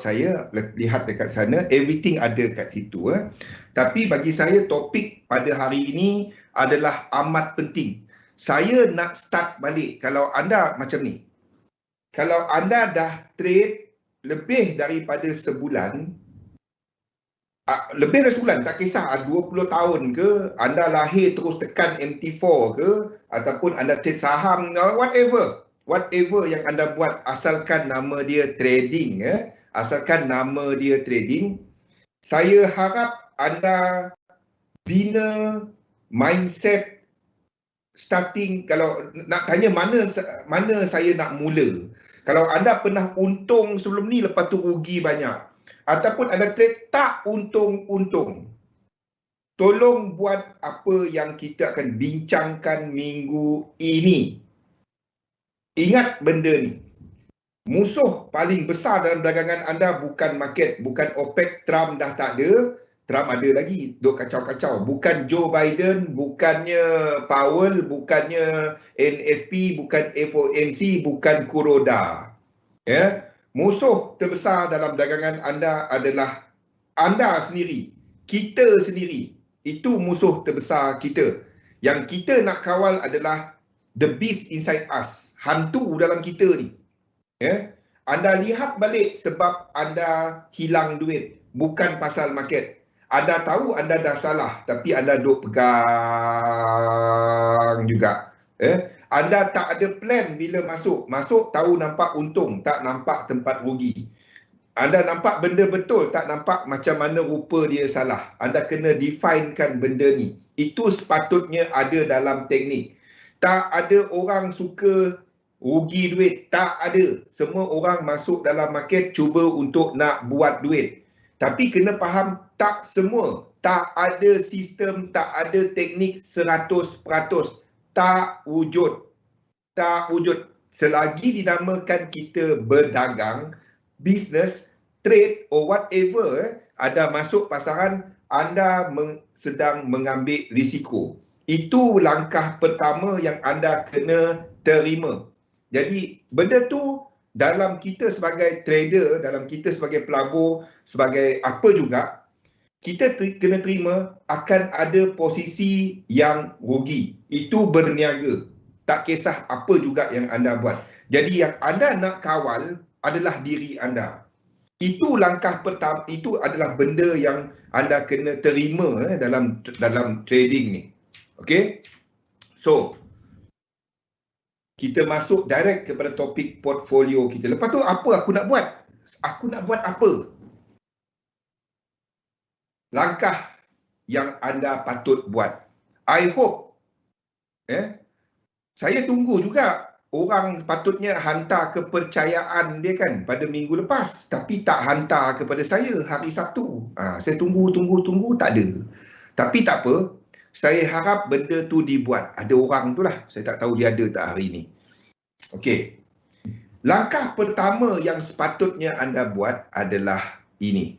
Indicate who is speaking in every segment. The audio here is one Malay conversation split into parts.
Speaker 1: saya, lihat dekat sana, everything ada kat situ. Tapi bagi saya topik pada hari ini adalah amat penting. Saya nak start balik. Kalau anda macam ni, kalau anda dah trade lebih daripada sebulan, lebih dari sebulan, tak kisah 20 tahun ke, anda lahir terus tekan MT4 ke, ataupun anda trade saham, whatever yang anda buat, asalkan nama dia trading, asalkan nama dia trading, saya harap anda bina mindset starting. Kalau nak tanya mana saya nak mula, kalau anda pernah untung sebelum ni lepas tu rugi banyak, ataupun anda trade tak untung-untung, tolong buat apa yang kita akan bincangkan minggu ini. Ingat benda ni, musuh paling besar dalam dagangan anda bukan market, bukan OPEC, Trump dah tak ada. Trump ada lagi, duk kacau-kacau. Bukan Joe Biden, bukannya Powell, bukannya NFP, bukan FOMC, bukan Kuroda. Ya, musuh terbesar dalam dagangan anda adalah anda sendiri, kita sendiri. Itu musuh terbesar kita. Yang kita nak kawal adalah the beast inside us, hantu dalam kita ni. Ya, anda lihat balik sebab anda hilang duit, bukan pasal market. Anda tahu anda dah salah, tapi anda duk pegang juga. Anda tak ada plan bila masuk. Masuk tahu nampak untung, tak nampak tempat rugi. Anda nampak benda betul, tak nampak macam mana rupa dia salah. Anda kena definekan benda ni. Itu sepatutnya ada dalam teknik. Tak ada orang suka rugi duit, tak ada. Semua orang masuk dalam market cuba untuk nak buat duit. Tapi kena faham, tak semua. Tak ada sistem, tak ada teknik 100%. Tak wujud. Tak wujud. Selagi dinamakan kita berdagang, bisnes, trade or whatever, ada masuk pasaran, anda sedang mengambil risiko. Itu langkah pertama yang anda kena terima. Jadi benda tu dalam kita sebagai trader, dalam kita sebagai pelabur, sebagai apa juga, kita kena terima akan ada posisi yang rugi. Itu berniaga. Tak kisah apa juga yang anda buat. Jadi yang anda nak kawal adalah diri anda. Itu langkah pertama, itu adalah benda yang anda kena terima dalam trading ni. Okey? So, kita masuk direct kepada topik portfolio kita. Lepas tu apa aku nak buat? Aku nak buat apa? Langkah yang anda patut buat. I hope saya tunggu juga orang patutnya hantar kepercayaan dia kan pada minggu lepas, tapi tak hantar kepada saya hari Sabtu. Saya tunggu tak ada. Tapi tak apa, saya harap benda tu dibuat. Ada orang tu lah, saya tak tahu dia ada tak hari ni. Okey. Langkah pertama yang sepatutnya anda buat adalah ini,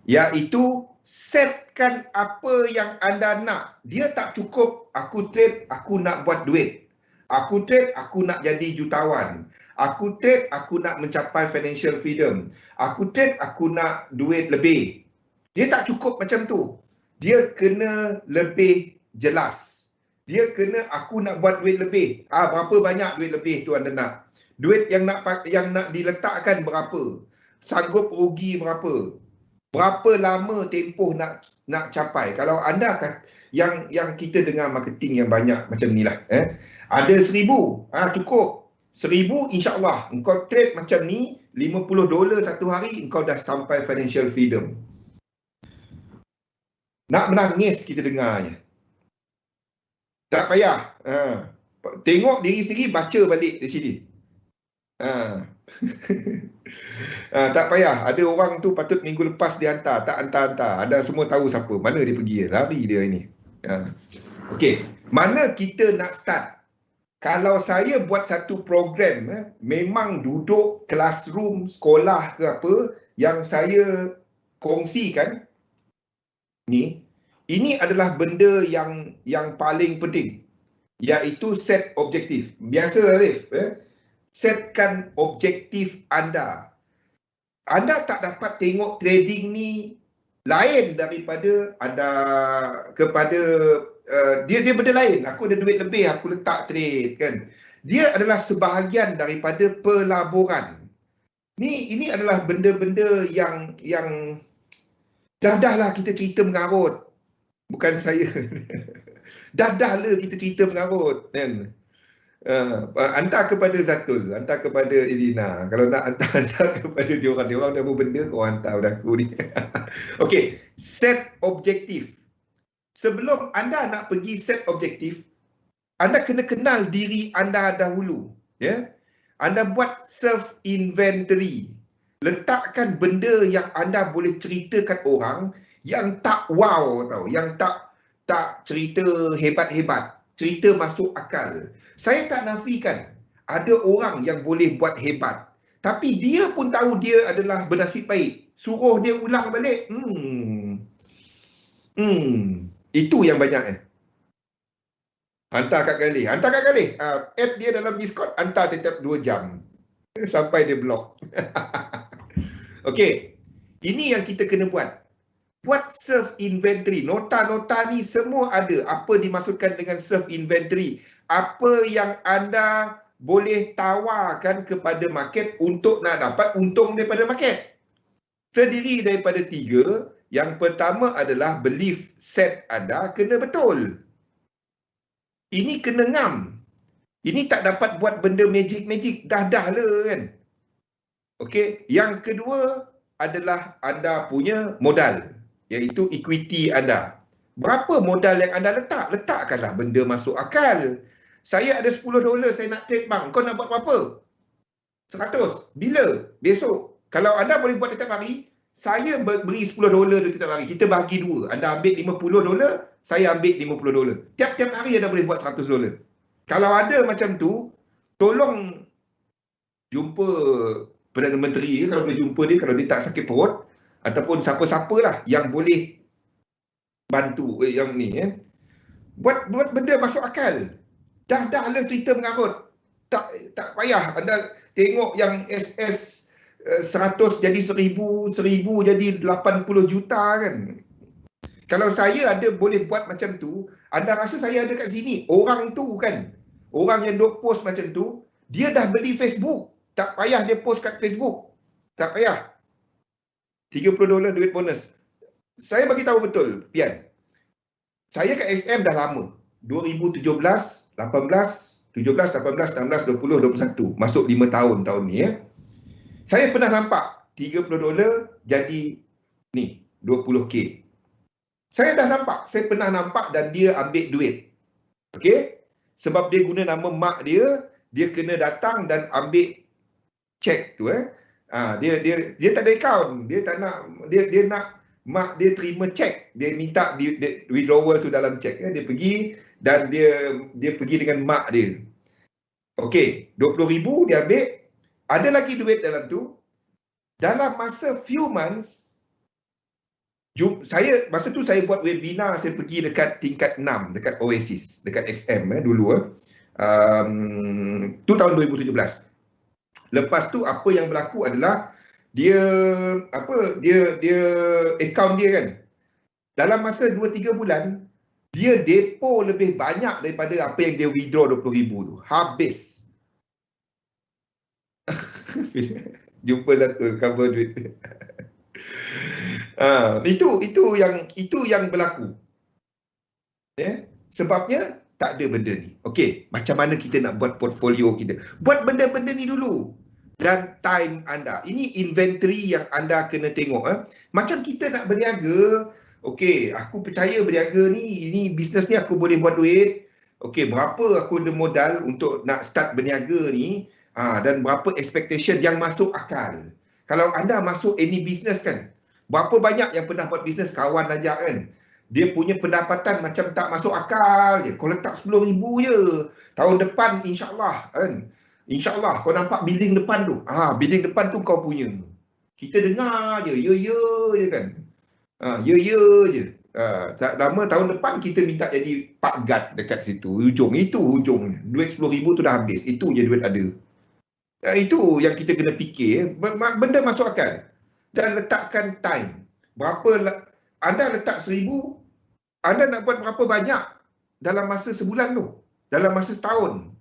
Speaker 1: iaitu setkan apa yang anda nak. Dia tak cukup aku trade, aku nak buat duit. Aku trade, aku nak jadi jutawan. Aku trade, aku nak mencapai financial freedom. Aku trade, aku nak duit lebih. Dia tak cukup macam tu. Dia kena lebih jelas. Dia kena aku nak buat duit lebih. Berapa banyak duit lebih tu anda nak? Duit yang nak diletakkan berapa? Sanggup rugi berapa? Berapa lama tempoh nak capai? Kalau anda yang kita dengar marketing yang banyak macam ni lah, ada 1,000, cukup 1,000, insyaAllah engkau trade macam ni, $50 satu hari, engkau dah sampai financial freedom. Nak menangis kita dengarnya. Tak payah, tengok diri sendiri, baca balik di sini. Tak payah. Ada orang tu patut minggu lepas dia hantar, tak hantar. Anda semua tahu siapa, mana dia pergi, lari dia ini. Okey, mana kita nak start? Kalau saya buat satu program, memang duduk classroom sekolah ke apa, yang saya kongsikan ni, ini adalah benda yang paling penting, iaitu set objektif. Biasa Alif, setkan objektif anda. anda tak dapat tengok trading ni lain daripada ada kepada dia benda lain. Aku ada duit lebih, aku letak trade kan. Dia adalah sebahagian daripada pelaburan. Ini adalah benda-benda yang dah lah kita cerita mengarut. Bukan saya. dah lah kita cerita mengarut kan. Hantar kepada Zatul, hantar kepada Elina. Kalau nak hantar kepada dia orang dah berbenda, kau hantar pada aku ni. Okey, set objektif. Sebelum anda nak pergi set objektif, anda kena kenal diri anda dahulu, ya. Anda buat self inventory. Letakkan benda yang anda boleh ceritakan orang yang tak wow tau, yang tak cerita hebat-hebat, cerita masuk akal. Saya tak nafikan ada orang yang boleh buat hebat, tapi dia pun tahu dia adalah bernasib baik. Suruh dia ulang balik. Itu yang banyak Hantar kat Galih. Add dia dalam Discord, hantar tetap 2 jam. Sampai dia block. Okey. Ini yang kita kena buat. Buat self inventory. Nota-nota ni semua ada. Apa dimaksudkan dengan self inventory? Apa yang anda boleh tawarkan kepada market untuk nak dapat untung daripada market? Terdiri daripada 3. Yang pertama adalah belief set anda kena betul. Ini kena ngam. Ini tak dapat buat benda magic-magic. Dah lah kan. Okey. Yang kedua adalah anda punya modal. Iaitu equity anda. Berapa modal yang anda letak? Letakkanlah benda masuk akal. Saya ada $10, saya nak trade bang. Kau nak buat berapa? 100. Bila? Besok. Kalau anda boleh buat setiap hari, saya beri $10 setiap hari. Kita bagi 2. Anda ambil $50, saya ambil $50. Tiap-tiap hari anda boleh buat $100. Kalau ada macam tu, tolong jumpa Perdana Menteri, kalau boleh jumpa dia, kalau dia tak sakit perut, ataupun siapa-siapa lah yang boleh bantu yang ni. Buat benda masuk akal. Dah lah cerita mengarut. Tak payah anda tengok yang SS 100 jadi 1000 jadi 80 juta kan. Kalau saya ada boleh buat macam tu, anda rasa saya ada kat sini. Orang tu kan, orang yang duk post macam tu, dia dah beli Facebook. Tak payah dia post kat Facebook. Tak payah. $30 duit bonus. Saya bagi tahu betul, Pian. Saya kat SM dah lama. 2017, 18, 17, 18, 19, 20, 21. Masuk 5 tahun ni Saya pernah nampak $30 jadi ni 20k. Saya dah nampak, saya pernah nampak dan dia ambil duit. Okey? Sebab dia guna nama mak dia, dia kena datang dan ambil cek tu dia tak ada akaun, dia tak nak dia nak mak dia terima cek, dia minta withdrawal tu dalam cek dia pergi dan dia pergi dengan mak dia. Okey, 20,000 dia ambil, ada lagi duit dalam tu. Dalam masa few months masa tu saya buat webinar, saya pergi dekat tingkat 6 dekat Oasis, dekat XM dulu tu tahun 2017. Lepas tu apa yang berlaku adalah dia akaun dia kan, dalam masa 2-3 bulan dia depo lebih banyak daripada apa yang dia withdraw 20,000 tu. Habis. Jumpa satu cover duit. Itu yang berlaku. Sebabnya tak ada benda ni. Okey, macam mana kita nak buat portfolio kita? Buat benda-benda ni dulu. Dan time anda. Ini inventory yang anda kena tengok. Macam kita nak berniaga. Okey, aku percaya berniaga ni, ini bisnes ni aku boleh buat duit. Okey, berapa aku ada modal untuk nak start berniaga ni. Dan berapa expectation yang masuk akal. Kalau anda masuk any business kan, berapa banyak yang pernah buat bisnes kawan ajak kan, dia punya pendapatan macam tak masuk akal je. Kau letak 10,000 je, tahun depan insyaAllah kan, insyaAllah kau nampak building depan tu, building depan tu kau punya. Kita dengar je, ya je kan, ya je. Tak lama tahun depan kita minta jadi Pak Gad dekat situ, itu hujung. Duit 10,000 tu dah habis, itu je duit ada. Itu yang kita kena fikir, benda masuk akal. dan letakkan time. Berapa anda letak 1000, anda nak buat berapa banyak dalam masa sebulan tu, dalam masa setahun.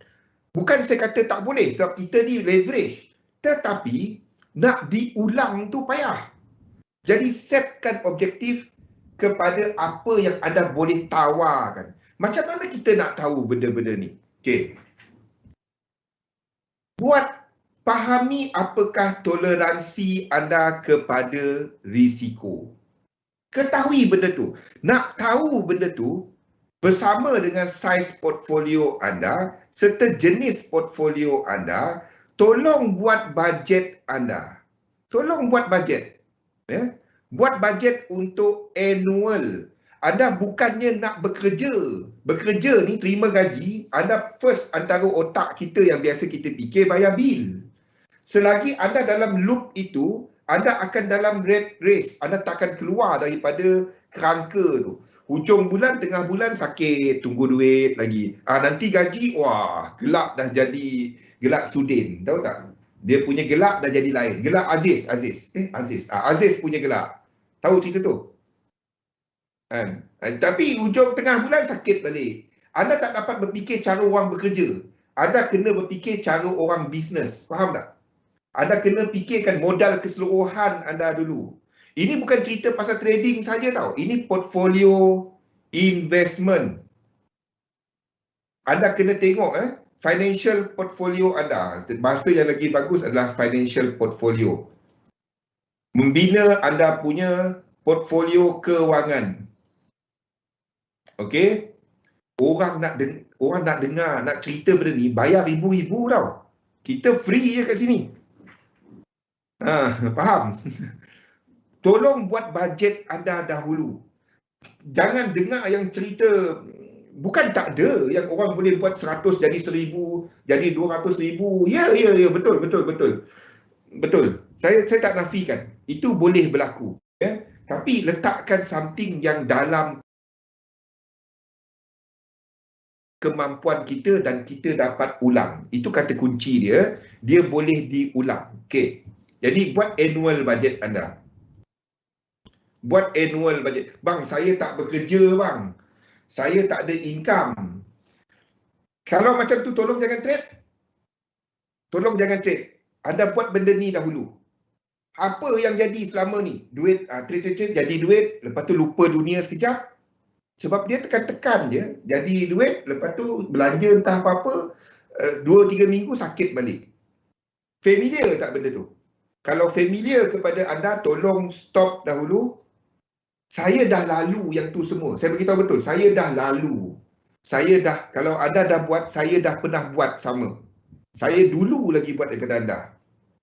Speaker 1: Bukan saya kata tak boleh sebab kita ni leverage, tetapi nak diulang tu payah. Jadi setkan objektif kepada apa yang anda boleh tawarkan. Macam mana kita nak tahu benda-benda ni? Okey. Pahami apakah toleransi anda kepada risiko. Ketahui benda tu. Nak tahu benda tu bersama dengan saiz portfolio anda serta jenis portfolio anda, tolong buat bajet anda. Tolong buat bajet. Ya? Buat bajet untuk annual. Anda bukannya nak bekerja. Bekerja ni terima gaji, anda first antara otak kita yang biasa kita fikir bayar bil. Selagi anda dalam loop itu, anda akan dalam red race. Anda takkan keluar daripada kerangka tu. Hujung bulan, tengah bulan sakit, tunggu duit lagi. Nanti gaji, wah, gelak dah jadi gelak Sudin. Tahu tak? Dia punya gelak dah jadi lain. Gelak Aziz. Aziz punya gelak. Tahu cerita tu? Tapi hujung tengah bulan sakit balik. Anda tak dapat berfikir cara orang bekerja. Anda kena berfikir cara orang bisnes. Faham tak? Anda kena fikirkan modal keseluruhan anda dulu. Ini bukan cerita pasal trading saja tau. Ini portfolio investment. Anda kena tengok financial portfolio anda. Bahasa yang lagi bagus adalah financial portfolio. Membina anda punya portfolio kewangan. Okey? Orang nak dengar, nak cerita benda ni, bayar ribu-ribu tau. Kita free je kat sini. Faham? Tolong buat bajet anda dahulu. Jangan dengar yang cerita, bukan tak ada yang orang boleh buat 100 jadi 1000, jadi 200,000. Ya, betul. Saya tak nafikan. Itu boleh berlaku. Ya? Tapi letakkan something yang dalam kemampuan kita dan kita dapat ulang. Itu kata kunci dia. Dia boleh diulang. Okey. Jadi buat annual budget anda. Buat annual budget. Bang, saya tak bekerja bang. Saya tak ada income. Kalau macam tu tolong jangan trade. Tolong jangan trade. Anda buat benda ni dahulu. Apa yang jadi selama ni? Duit, trade, jadi duit. Lepas tu lupa dunia sekejap. Sebab dia tekan-tekan je. Jadi duit. Lepas tu belanja entah apa-apa. 2-3 minggu sakit balik. Familiar tak benda tu? Kalau familiar kepada anda, tolong stop dahulu. Saya dah lalu yang tu semua. Saya beritahu betul, saya dah lalu. Kalau anda dah buat, saya dah pernah buat sama. Saya dulu lagi buat daripada anda.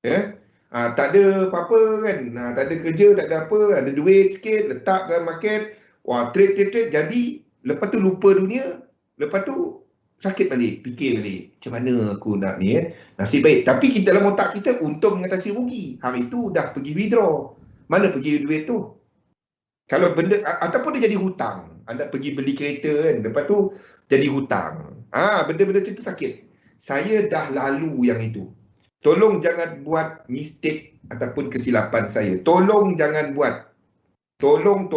Speaker 1: Ya? Tak ada apa-apa kan. Tak ada kerja, tak ada apa. Ada duit sikit, letak dalam market. Wah, trade. Jadi, lepas tu lupa dunia. Lepas tu, sakit balik, fikir balik. Macam mana aku nak ni nasib baik. Tapi kita dalam otak kita, untung mengatasi rugi. Hari tu dah pergi withdraw. Mana pergi duit tu? Kalau benda, ataupun dia jadi hutang. Anda pergi beli kereta kan, lepas tu jadi hutang. Benda-benda tu sakit. Saya dah lalu yang itu. Tolong jangan buat mistake ataupun kesilapan saya. Tolong jangan buat. Tolong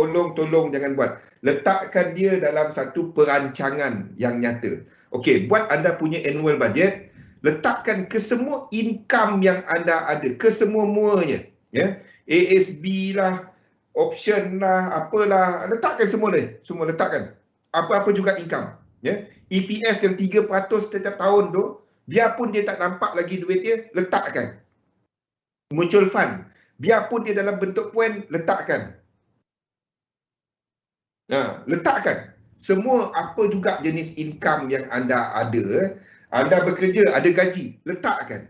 Speaker 1: jangan buat. Letakkan dia dalam satu perancangan yang nyata. Okey, buat anda punya annual budget. Letakkan kesemua income yang anda ada. Kesemua-muanya. Ya? ASB lah, option lah, apalah. Letakkan semua ni. Semua letakkan. Apa-apa juga income. Ya? EPF yang 3% setiap tahun tu, biarpun dia tak nampak lagi duit dia, letakkan. Mutual fund. Biarpun dia dalam bentuk poin, letakkan. Letakkan. Semua apa juga jenis income yang anda ada. Anda bekerja, ada gaji. Letakkan.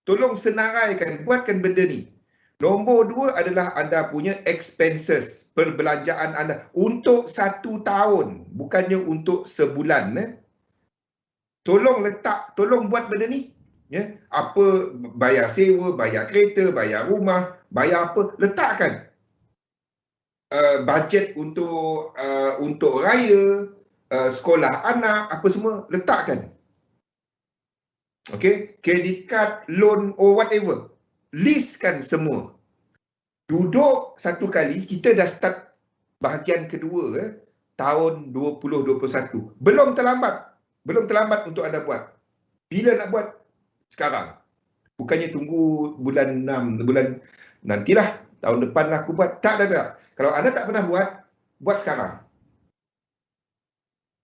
Speaker 1: Tolong senaraikan, buatkan benda ni. Nombor 2 adalah anda punya expenses. Perbelanjaan anda. Untuk 1 tahun. Bukannya untuk sebulan. Tolong buat benda ni. Ya? Apa, bayar sewa, bayar kereta, bayar rumah, bayar apa. Letakkan. Bajet untuk raya, sekolah anak, apa semua, letakkan. Okey, credit card, loan or whatever. Listkan semua. Duduk satu kali, kita dah start bahagian kedua tahun 2021. Belum terlambat. Belum terlambat untuk anda buat. Bila nak buat? Sekarang. Bukannya tunggu bulan 6, bulan nantilah, tahun depan lah aku buat. Tak. Kalau anda tak pernah buat sekarang.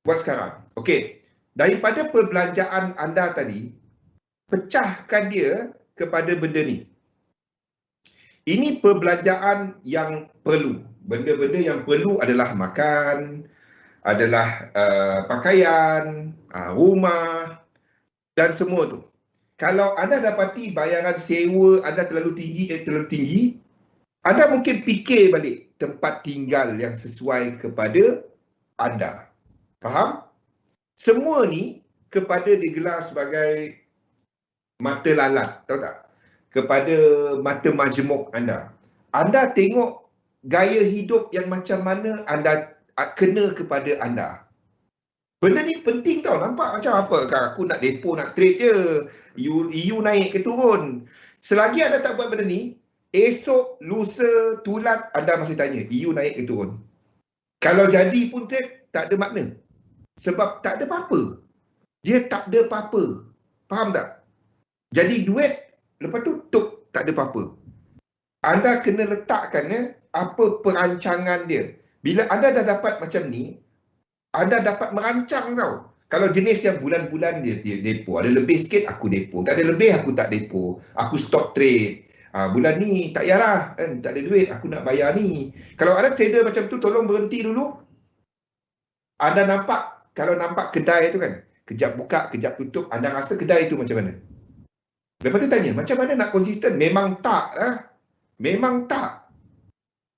Speaker 1: Buat sekarang. Okey. Daripada perbelanjaan anda tadi, pecahkan dia kepada benda ni. Ini perbelanjaan yang perlu. Benda-benda yang perlu adalah makan, adalah pakaian, rumah dan semua tu. Kalau anda dapati bayaran sewa anda terlalu tinggi, anda mungkin fikir balik tempat tinggal yang sesuai kepada anda. Faham? Semua ni kepada digelar sebagai mata lalat, tahu tak? Kepada mata majmuk anda. Anda tengok gaya hidup yang macam mana anda kena kepada anda. Benda ni penting tau. Nampak macam apa? Aku nak depo, nak trade je. EU naik ke turun. Selagi anda tak buat benda ni, esok, lusa, tulat, anda masih tanya, EU naik ke turun. Kalau jadi pun trade, tak ada makna. Sebab tak ada apa-apa. Dia tak ada apa-apa. Faham tak? Jadi duit, lepas tu tuk, tak ada apa-apa. Anda kena letakkan apa perancangan dia. Bila anda dah dapat macam ni, anda dapat merancang tau. Kalau jenis yang bulan-bulan dia depo, ada lebih sikit aku depo, tak ada lebih aku tak depo, aku stop trade. Bulan ni tak payahlah kan, tak ada duit, aku nak bayar ni. Kalau ada trader macam tu, tolong berhenti dulu. Anda nampak, kalau nampak kedai tu kan, kejap buka, kejap tutup, anda rasa kedai tu macam mana? Lepas tu tanya, macam mana nak konsisten? Memang tak lah. Memang tak.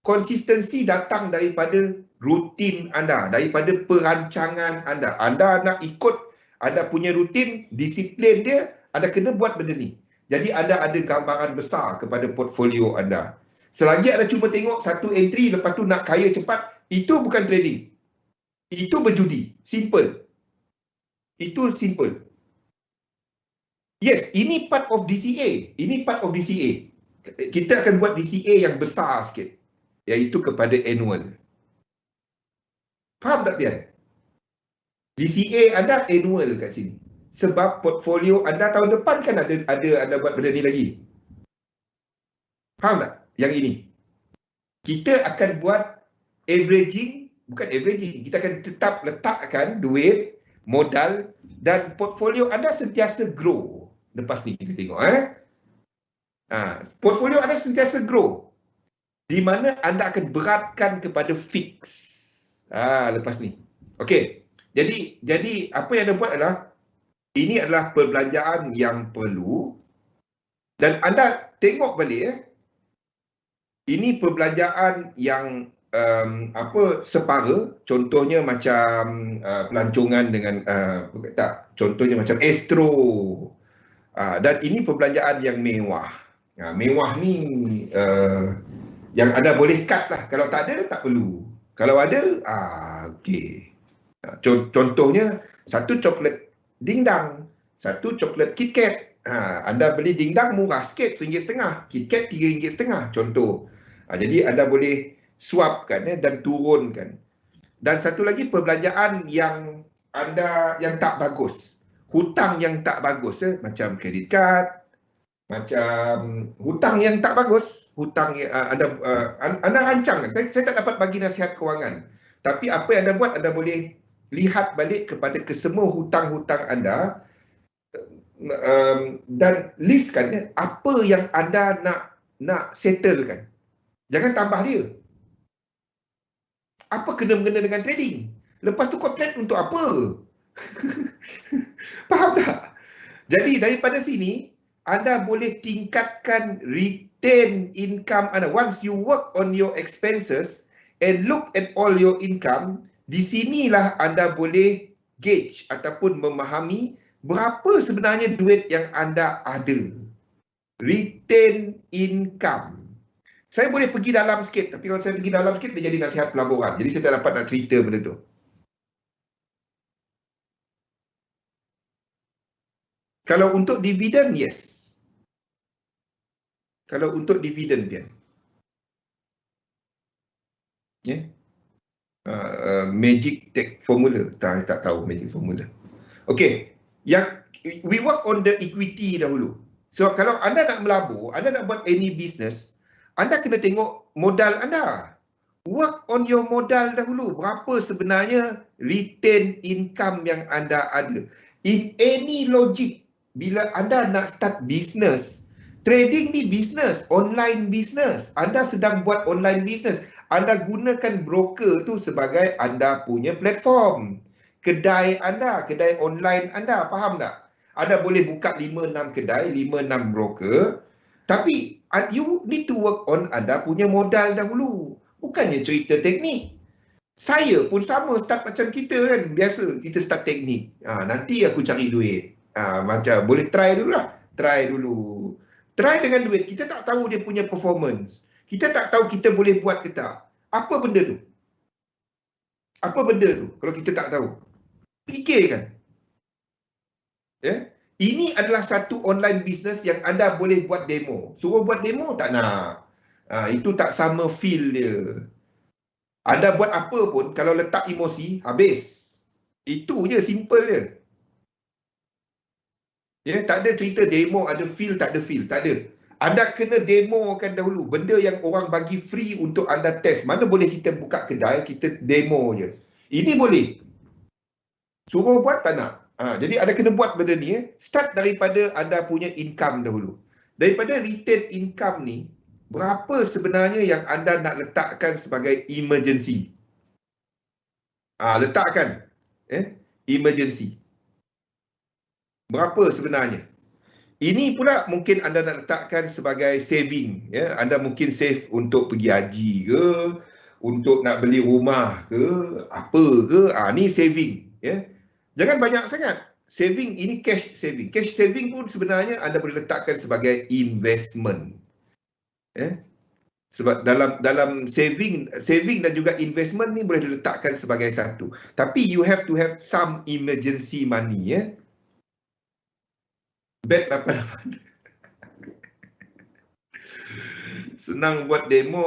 Speaker 1: Konsistensi datang daripada rutin anda, daripada perancangan anda. Anda nak ikut anda punya rutin, disiplin dia, anda kena buat benda ni. Jadi anda ada gambaran besar kepada portfolio anda. Selagi anda cuma tengok satu entry, lepas tu nak kaya cepat, itu bukan trading. Itu berjudi. Simple. Itu simple. Yes, ini part of DCA. Ini part of DCA. Kita akan buat DCA yang besar sikit, iaitu kepada annual. Faham tak Pian? DCA anda annual kat sini. Sebab portfolio anda tahun depan kan ada anda buat benda ni lagi. Faham tak? Yang ini. Kita akan buat averaging, bukan averaging, kita akan tetap letakkan duit, modal dan portfolio anda sentiasa grow. Lepas ni kita tengok portfolio anda sentiasa grow. Di mana anda akan beratkan kepada fix. Lepas ni. Okey. Jadi apa yang anda buat adalah ini adalah perbelanjaan yang perlu dan anda tengok balik ini perbelanjaan yang separa, contohnya macam pelancongan dengan contohnya macam Astro. Dan ini perbelanjaan yang mewah. Mewah ni yang anda boleh cut lah. Kalau tak ada, tak perlu. Kalau ada, okey. Contohnya, satu coklat dingdang, satu coklat KitKat. Anda beli dingdang murah sikit, RM1.50. KitKat RM3.50, contoh. Jadi anda boleh swapkan dan turunkan. Dan satu lagi perbelanjaan yang anda yang tak bagus. Hutang yang tak bagus, macam kredit kad, macam hutang yang tak bagus, hutang anda rancang. Saya tak dapat bagi nasihat kewangan. Tapi apa yang anda buat, anda boleh lihat balik kepada kesemua hutang-hutang anda dan listkan apa yang anda nak settlekan. Jangan tambah dia. Apa kena-mengena dengan trading? Lepas tu kau trade untuk apa? Faham tak? Jadi daripada sini, anda boleh tingkatkan retain income anda. Once you work on your expenses and look at all your income, di sinilah anda boleh gauge ataupun memahami berapa sebenarnya duit yang anda ada. Retain income. Saya boleh pergi dalam sikit, tapi kalau saya pergi dalam sikit, dia jadi nasihat pelaburan. Jadi saya tak dapat nak cerita benda tu. Kalau untuk dividen, yes. Kalau untuk dividen, Pian. Ya. Magic formula. Tak tahu magic formula. Okey. Yang we work on the equity dahulu. So kalau anda nak melabur, anda nak buat any business, anda kena tengok modal anda. Work on your modal dahulu. Berapa sebenarnya return income yang anda ada. In any logic, bila anda nak start business, trading ni business, online business. Anda sedang buat online business. Anda gunakan broker tu sebagai anda punya platform. Kedai anda, kedai online anda, faham tak? Anda boleh buka 5-6 kedai, 5-6 broker. Tapi you need to work on anda punya modal dahulu. Bukannya cerita teknik. Saya pun sama start macam kita kan. Biasa kita start teknik. Nanti aku cari duit. Macam boleh try dulu lah. Try dulu. Try dengan duit. Kita tak tahu dia punya performance. Kita tak tahu kita boleh buat ke tak. Apa benda tu? Apa benda tu kalau kita tak tahu? Fikirkan. Ya? Ini adalah satu online business yang anda boleh buat demo. Suruh buat demo tak nak. Itu tak sama feel dia. Anda buat apa pun, kalau letak emosi, habis. Itu je, simple je. Ya, tak ada cerita demo, ada feel, tak ada feel. Tak ada. Anda kena demokan dahulu. Benda yang orang bagi free untuk anda test. Mana boleh kita buka kedai, kita demo je. Ini boleh. Suruh buat tak nak. Jadi anda kena buat benda ni. Start daripada anda punya income dahulu. Daripada return income ni, berapa sebenarnya yang anda nak letakkan sebagai emergency? Letakkan emergency. Berapa sebenarnya? Ini pula mungkin anda nak letakkan sebagai saving. Ya? Anda mungkin save untuk pergi haji ke, untuk nak beli rumah ke, apa ke. Ni saving. Ya? Jangan banyak sangat. Saving ini cash saving. Cash saving pun sebenarnya anda boleh letakkan sebagai investment. Ya? Sebab dalam saving dan juga investment ni boleh diletakkan sebagai satu. Tapi you have to have some emergency money. Ya? Bet 88. Senang buat demo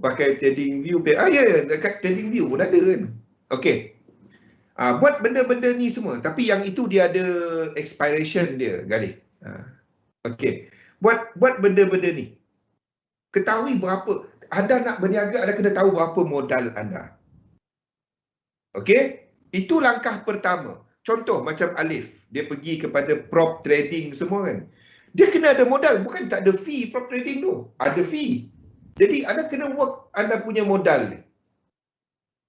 Speaker 1: pakai TradingView. Ya, dekat TradingView pun ada kan. Okey. Buat benda-benda ni semua. Tapi yang itu dia ada expiration dia, Galih. Okey. Buat benda-benda ni. Ketahui berapa. Anda nak berniaga, anda kena tahu berapa modal anda. Okey? Itu langkah pertama. Contoh macam Alif. Dia pergi kepada prop trading semua kan. Dia kena ada modal. Bukan tak ada fee prop trading tu. Ada fee. Jadi anda kena work anda punya modal ni.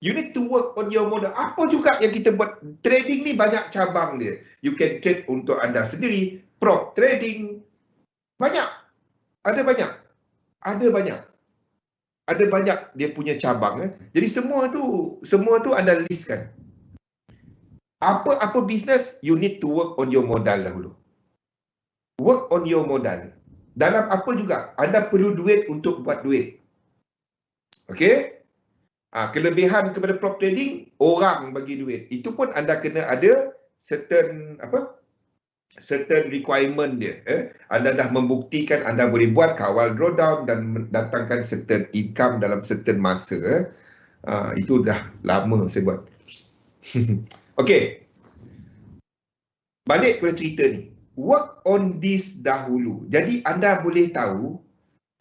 Speaker 1: You need to work on your modal. Apa juga yang kita buat. Trading ni banyak cabang dia. You can trade untuk anda sendiri. Prop trading. Banyak. Ada banyak. Ada banyak. Ada banyak dia punya cabang. Jadi semua tu anda listkan. Apa-apa business, you need to work on your modal dahulu. Work on your modal. Dalam apa juga, anda perlu duit untuk buat duit. Okey? Kelebihan kepada prop trading, orang bagi duit. Itu pun anda kena ada certain requirement dia. Anda dah membuktikan anda boleh buat kawal drawdown dan mendatangkan certain income dalam certain masa. Itu dah lama saya buat. Okey. Balik kepada cerita ni. Work on this dahulu. Jadi anda boleh tahu,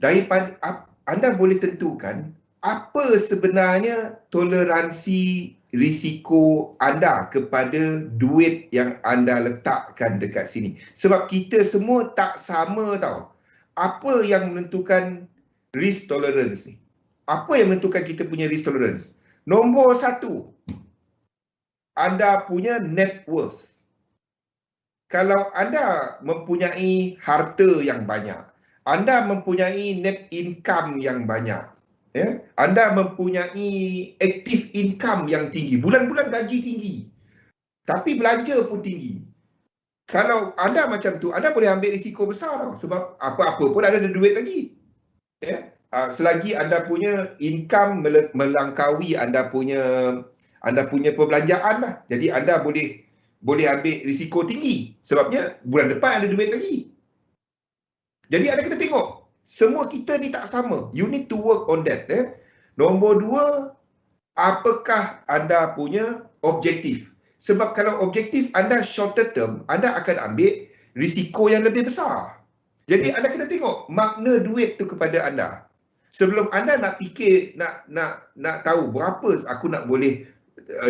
Speaker 1: daripada anda boleh tentukan apa sebenarnya toleransi risiko anda kepada duit yang anda letakkan dekat sini. Sebab kita semua tak sama tau. Apa yang menentukan risk tolerance ni? Apa yang menentukan kita punya risk tolerance? Nombor satu, anda punya net worth. Kalau anda mempunyai harta yang banyak, anda mempunyai net income yang banyak, anda mempunyai active income yang tinggi, bulan-bulan gaji tinggi, tapi belanja pun tinggi. Kalau anda macam tu, anda boleh ambil risiko besar tau. Sebab apa-apa pun ada duit lagi. Selagi anda punya income melangkaui anda punya perbelanjaan lah. Jadi anda boleh ambil risiko tinggi. Sebabnya bulan depan ada duit lagi. Jadi anda kena tengok. Semua kita ni tak sama. You need to work on that. Nombor dua, apakah anda punya objektif? Sebab kalau objektif anda shorter term, anda akan ambil risiko yang lebih besar. Jadi anda kena tengok makna duit tu kepada anda. Sebelum anda nak fikir, nak tahu berapa aku nak boleh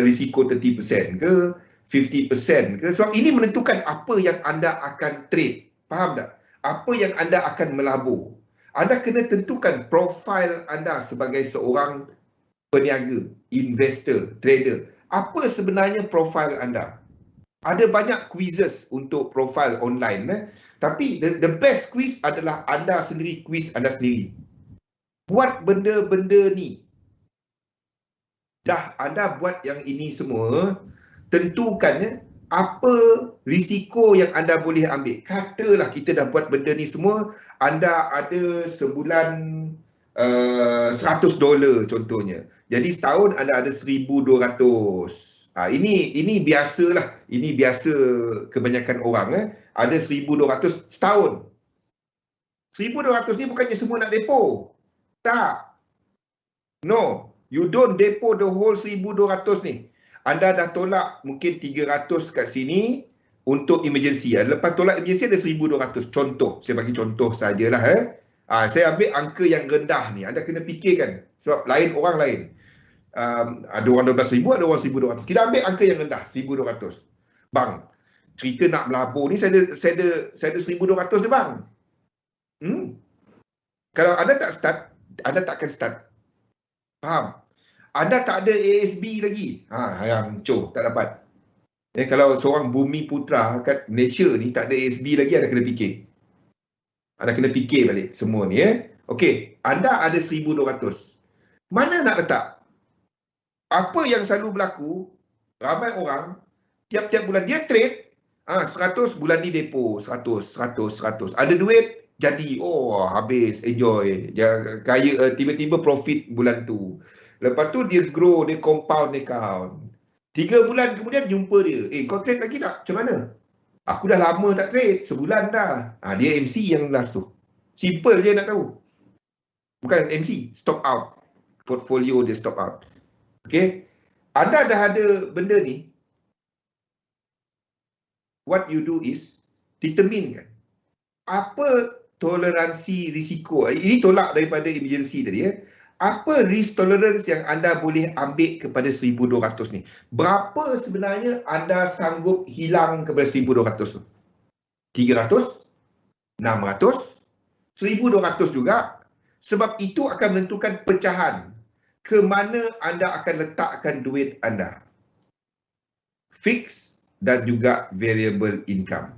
Speaker 1: risiko 30% ke 50% ke, sebab ini menentukan apa yang anda akan trade. Faham tak? Apa yang anda akan melabur. Anda kena tentukan profil anda sebagai seorang peniaga, investor, trader. Apa sebenarnya profil anda? Ada banyak quizzes untuk profil online. Tapi the best quiz adalah anda sendiri, quiz anda sendiri. Buat benda-benda ni. Dah anda buat yang ini semua, tentukan apa risiko yang anda boleh ambil. Katalah kita dah buat benda ni semua, anda ada sebulan $100 contohnya. Jadi setahun anda ada 1,200. Ini biasalah. Ini biasa kebanyakan orang. Ada 1,200 setahun. 1,200 ni bukannya semua nak depo. Tak. No. You don't depo the whole 1,200 ni. Anda dah tolak mungkin 300 kat sini untuk emergency. Lepas tolak emergency ada 1,200. Contoh. Saya bagi contoh sajalah. Saya ambil angka yang rendah ni. Anda kena fikirkan. Sebab lain orang lain. Ada orang 12,000, ada orang 1,200. Kita ambil angka yang rendah, 1,200. Bang, cerita nak melabur ni saya ada 1,200 je bang. Kalau anda tak start, anda tak akan start. Faham? Anda tak ada ASB lagi. Yang coh, tak dapat. Kalau seorang Bumi Putra kat Malaysia ni tak ada ASB lagi, anda kena fikir. Anda kena fikir balik semua ni. Okey, anda ada 1,200. Mana nak letak? Apa yang selalu berlaku, ramai orang, tiap-tiap bulan dia trade, 100 bulan ni depo, 100. Ada duit, jadi, habis, enjoy. Kaya, tiba-tiba profit bulan tu. Lepas tu dia grow, dia compound account. 3 bulan kemudian jumpa dia. Kau trade lagi tak? Macam mana? Aku dah lama tak trade, sebulan dah. Dia MC yang last tu. Simple je nak tahu. Bukan MC, stop out. Portfolio dia stop out. Okay? Anda dah ada benda ni. What you do is, determine kan. Apa toleransi risiko? Ini tolak daripada emergency tadi. Apa risk tolerance yang anda boleh ambil kepada 1,200 ni? Berapa sebenarnya anda sanggup hilang kepada 1,200 tu? 300? 600? 1,200 juga? Sebab itu akan menentukan pecahan ke mana anda akan letakkan duit anda. Fix dan juga variable income.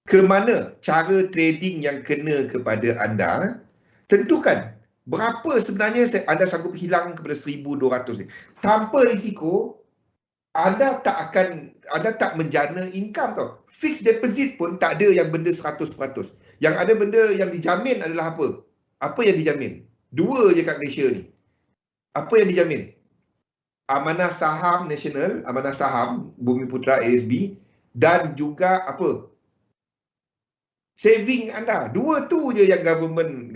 Speaker 1: Ke mana cara trading yang kena kepada anda, tentukan berapa sebenarnya anda sanggup hilang kepada 1,200 ni. Tanpa risiko, anda tak menjana income tau. Fixed deposit pun tak ada yang benda 100%. Yang ada benda yang dijamin adalah apa? Apa yang dijamin? Dua je kat Malaysia ni. Apa yang dijamin? Amanah Saham Nasional, Amanah Saham Bumi Putra ASB, dan juga apa? Saving anda. Dua tu je yang government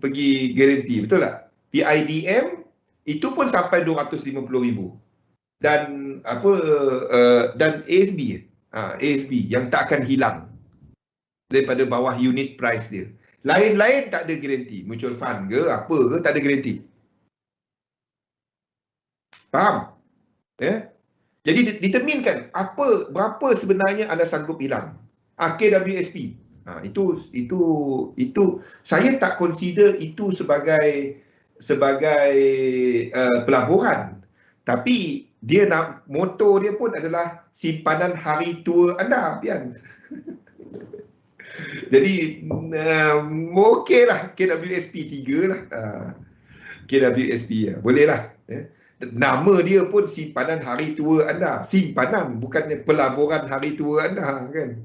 Speaker 1: pergi guarantee, betul tak? PIDM itu pun sampai 250,000. Dan apa dan ASB ASB yang tak akan hilang daripada bawah unit price dia. Lain-lain tak ada garanti. Mutual fund ke apa ke tak ada garanti. Faham? Jadi determinekan berapa sebenarnya anda sanggup hilang. KWSP. Itu saya tak consider itu sebagai pelaburan. Tapi moto dia pun adalah simpanan hari tua anda, Pian. Jadi okeylah, KWSP 3 lah. KWSP boleh lah. Nama dia pun simpanan hari tua anda. Simpanan, bukannya pelaburan hari tua anda, kan?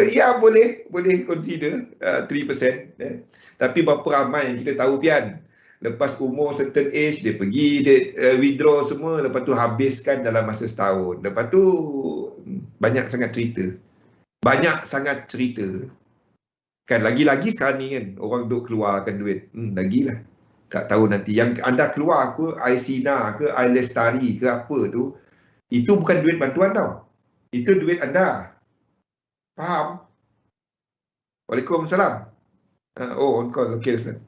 Speaker 1: Ya, boleh consider 3%. Tapi berapa ramai yang kita tahu, Pian? Lepas umur certain age, dia pergi, dia withdraw semua, lepas tu habiskan dalam masa setahun. Lepas tu banyak sangat cerita. Kan lagi-lagi sekarang ni kan, orang duk keluarkan duit. Lagilah. Tak tahu nanti. Yang anda keluar ke, iSina ke, iLestari ke apa tu, itu bukan duit bantuan tau. Itu duit anda. Faham? Waalaikumsalam. Oh, on call. Okey, Ustaz.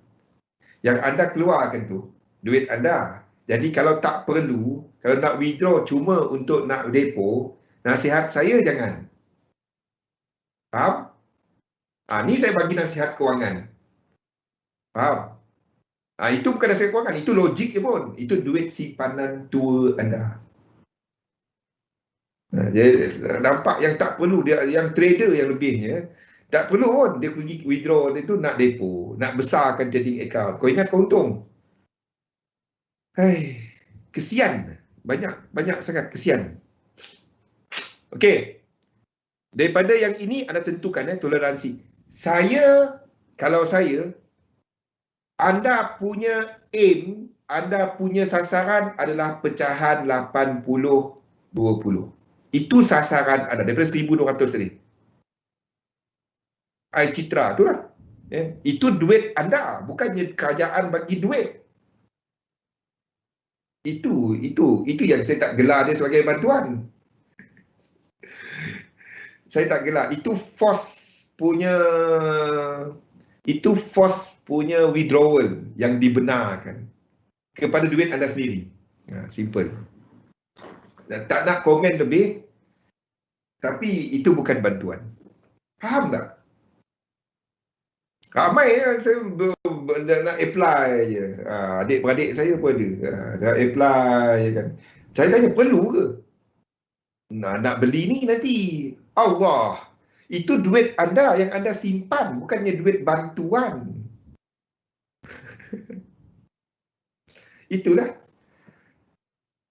Speaker 1: Yang anda keluarkan tu, duit anda. Jadi kalau tak perlu, kalau nak withdraw cuma untuk nak depo, nasihat saya jangan. Faham? Ni saya bagi nasihat kewangan. Faham? Itu bukan nasihat kewangan, itu logik je pun. Itu duit simpanan tua anda. Dia nampak yang tak perlu, dia yang trader yang lebihnya, tak perlu pun dia pergi withdraw dia tu nak depo, nak besarkan trading account. Kau ingat kau untung. Kesian. Banyak sangat kesian. Okey. Daripada yang ini anda tentukan toleransi. Kalau saya, anda punya aim, anda punya sasaran adalah pecahan 80-20. Itu sasaran anda daripada 1,200 tadi. Citra itulah. Itu duit anda, bukannya kerajaan bagi duit. Itu yang saya tak gelar dia sebagai bantuan. Saya tak gelar. Itu force punya withdrawal yang dibenarkan kepada duit anda sendiri. Simple. Tak nak komen lebih, tapi itu bukan bantuan. Faham tak? Ramai saya nak apply je. Adik-beradik saya pun ada. Dah apply kan. Saya tanya, perlu ke? Nak beli ni nanti. Allah. Itu duit anda yang anda simpan, bukannya duit bantuan. Itulah.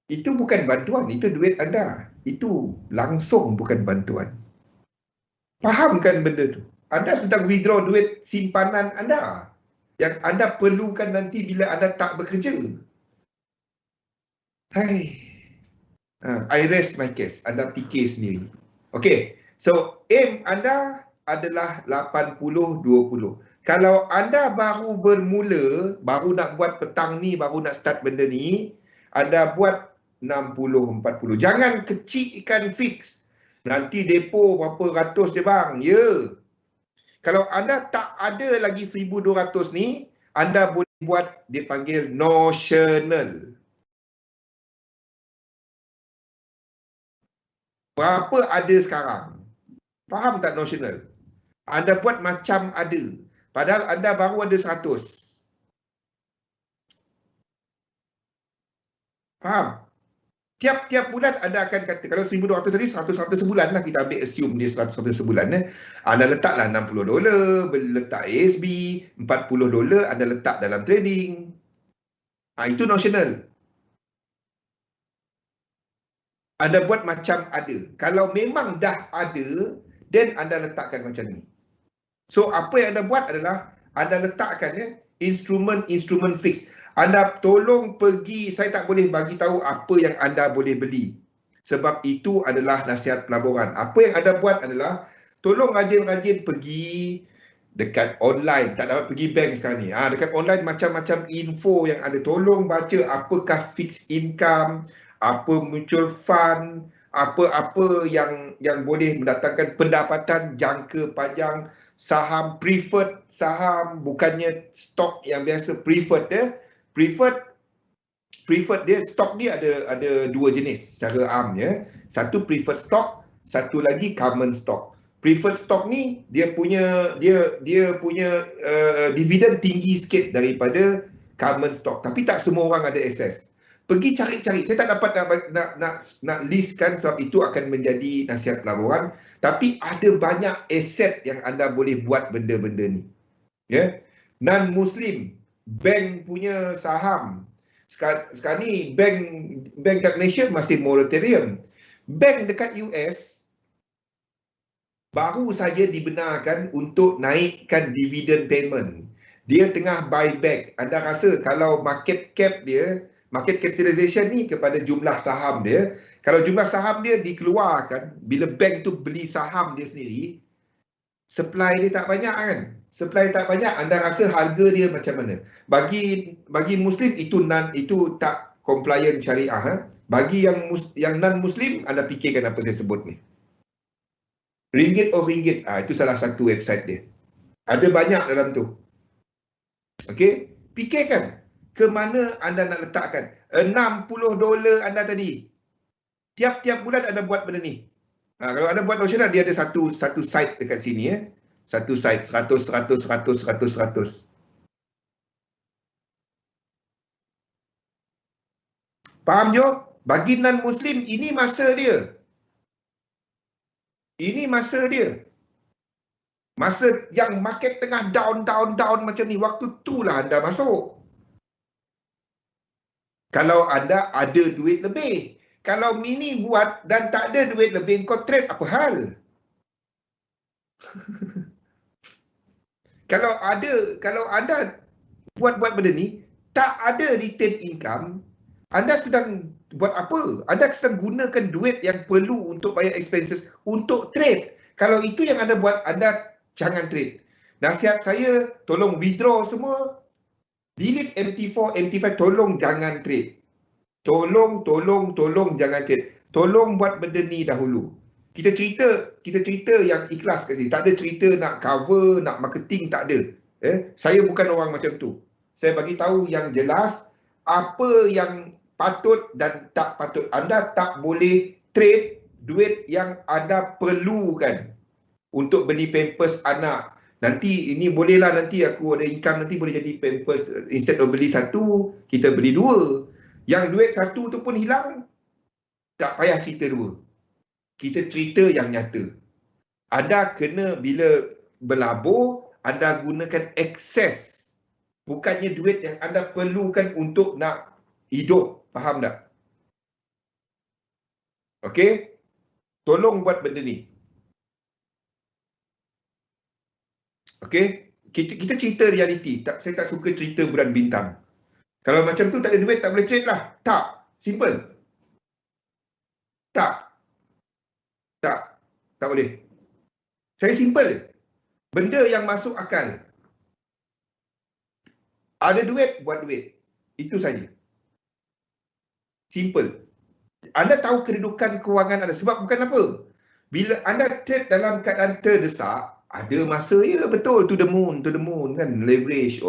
Speaker 1: Itu bukan bantuan, itu duit anda. Itu langsung bukan bantuan. Fahamkan benda tu. Anda sedang withdraw duit simpanan anda yang anda perlukan nanti bila anda tak bekerja. I rest my case. Anda fikir sendiri. Okey. So, aim anda adalah 80-20. Kalau anda baru bermula, baru nak buat petang ni, baru nak start benda ni, anda buat 60-40. Jangan kecilkan fix. Nanti depo berapa ratus dia bang. Ya. Kalau anda tak ada lagi 1,200 ni, anda boleh buat, dia panggil notional. Berapa ada sekarang? Faham tak notional? Anda buat macam ada. Padahal anda baru ada 100. Faham? Tiap-tiap bulan anda akan kata, kalau 1,200 tadi, 100 sebulan lah, kita ambil assume dia 100 sebulan. Anda letaklah $60, letak ASB, $40 anda letak dalam trading. Itu notional. Anda buat macam ada. Kalau memang dah ada, then anda letakkan macam ni. So, apa yang anda buat adalah, anda letakkan instrumen fix. Anda tolong pergi, saya tak boleh bagi tahu apa yang anda boleh beli. Sebab itu adalah nasihat pelaburan. Apa yang anda buat adalah, tolong rajin-rajin pergi dekat online. Tak dapat pergi bank sekarang ni. Dekat online macam-macam info yang ada. Tolong baca apakah fixed income, apa mutual fund, apa-apa yang boleh mendatangkan pendapatan jangka panjang, saham preferred, saham bukannya stok yang biasa, preferred dia, stok dia ada dua jenis secara amnya. Satu preferred stock, satu lagi common stock. Preferred stock ni dia punya dividen tinggi sikit daripada common stock, tapi tak semua orang ada akses. Pergi cari-cari. Saya tak dapat nak listkan sebab itu akan menjadi nasihat pelaburan, tapi ada banyak aset yang anda boleh buat benda-benda ni. Non-Muslim, bank punya saham. Sekarang ni bank kat Malaysia masih moratorium. Bank dekat US baru saja dibenarkan untuk naikkan dividen payment. Dia tengah buyback. Anda rasa kalau market cap dia, market capitalization ni kepada jumlah saham dia, kalau jumlah saham dia dikeluarkan, bila bank tu beli saham dia sendiri, supply dia tak banyak kan? supply tak banyak, anda rasa harga dia macam mana? Bagi Muslim itu tak compliant syariah. Bagi yang non-Muslim, anda fikirkan apa saya sebut ni. Ringgit oh ringgit, itu salah satu website dia. Ada banyak dalam tu. Okey, fikirkan ke mana anda nak letakkan. $60 anda tadi. Tiap-tiap bulan anda buat benda ni. Kalau anda buat notional, dia ada satu site dekat sini ya. Satu site 100 100 100 100 100. Faham Jo? Bagi non-Muslim ini masa dia. Ini masa dia. Masa yang market tengah down macam ni, waktu itulah anda masuk. Kalau anda ada duit lebih. Kalau Mini buat dan tak ada duit lebih, kau trade apa hal? Kalau anda buat benda ni, tak ada return income, anda sedang buat apa? Anda sedang gunakan duit yang perlu untuk bayar expenses untuk trade. Kalau itu yang anda buat, anda jangan trade. Nasihat saya, tolong withdraw semua. Delete MT4, MT5, tolong jangan trade. Tolong jangan trade. Tolong buat benda ni dahulu. Kita cerita yang ikhlas kat sini. Tak ada cerita nak cover, nak marketing, tak ada. Saya bukan orang macam tu. Saya bagi tahu yang jelas apa yang patut dan tak patut. Anda tak boleh trade duit yang anda perlukan untuk beli pampers anak. Nanti ini bolehlah, nanti aku ada income, nanti boleh jadi pampers. Instead of beli satu, kita beli dua. Yang duit satu tu pun hilang, tak payah cerita dua. Kita cerita yang nyata. Anda kena bila berlabur, anda gunakan excess. Bukannya duit yang anda perlukan untuk nak hidup. Faham tak? Okey? Tolong buat benda ni. Okey? Kita cerita realiti. Saya tak suka cerita bulan bintang. Kalau macam tu tak ada duit, tak boleh trade lah. Tak. Simple. Tak boleh. Saya simple. Benda yang masuk akal. Ada duit, buat duit. Itu saja. Simple. Anda tahu kedudukan kewangan anda. Sebab bukan apa. Bila anda trade dalam keadaan terdesak, ada masa ya betul to the moon kan, leverage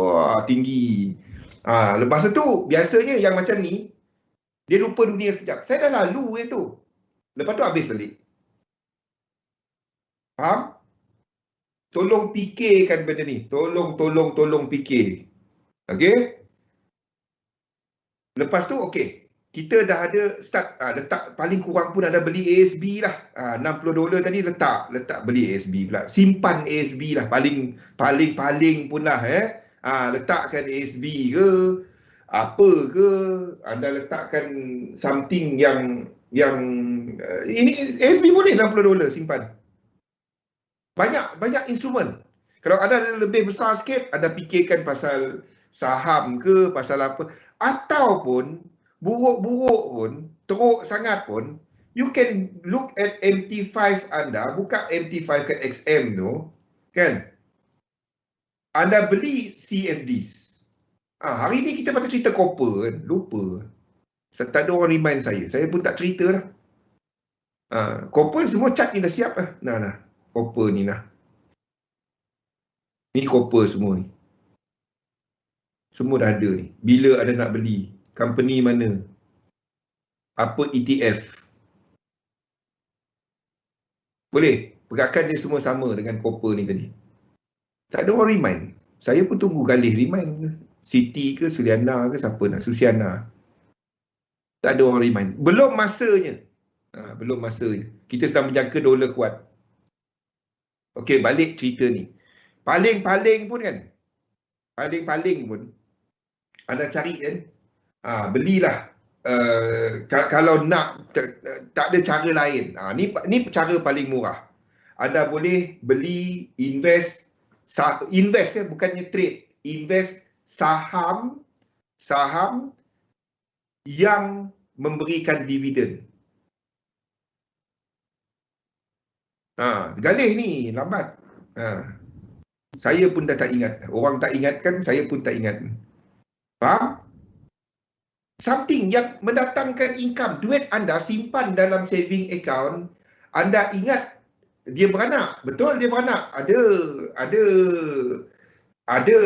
Speaker 1: tinggi. Lepas tu biasanya yang macam ni dia lupa dunia sekejap. Saya dah lalu itu. Lepas tu habis balik. Faham? Tolong fikirkan benda ni. Tolong fikir. Okey? Lepas tu okey. Kita dah ada start letak paling kurang pun ada beli ASB lah. $60 tadi letak beli ASB pula. Simpan ASB lah paling pun lah letakkan ASB ke apa ke, anda letakkan something yang ini ASB boleh $60 simpan. Banyak instrumen. Kalau ada lebih besar sikit, anda fikirkan pasal saham ke, pasal apa. Ataupun, buruk-buruk pun, teruk sangat pun, you can look at MT5 anda, buka MT5 ke XM tu, kan? Anda beli CFDs. Hari ni kita patut cerita copper kan? Lupa. Tak ada orang remind saya. Saya pun tak cerita lah. Copper semua chart ni dah siap lah. Nah. Copper ni lah. Ni copper semua ni. Semua dah ada ni. Bila ada nak beli? Company mana? Apa ETF? Boleh? Pergerakan dia semua sama dengan copper ni tadi. Tak ada orang remind. Saya pun tunggu Galih remind ke. Siti ke, Suliana ke, siapa nak? Susiana. Tak ada orang remind. Belum masanya. Belum masanya. Kita sedang menjangka dolar kuat. Okey, balik cerita ni. Paling pun kan. Paling pun. Anda cari kan. Belilah. Kalau nak, tak ada cara lain. Ni cara paling murah. Anda boleh beli, invest bukannya trade. Invest saham yang memberikan dividen. Galih ni lambat. Saya pun dah tak ingat. Orang tak ingatkan, saya pun tak ingat. Faham? Something yang mendatangkan income. Duit anda simpan dalam saving account, anda ingat dia beranak. Betul dia beranak. Ada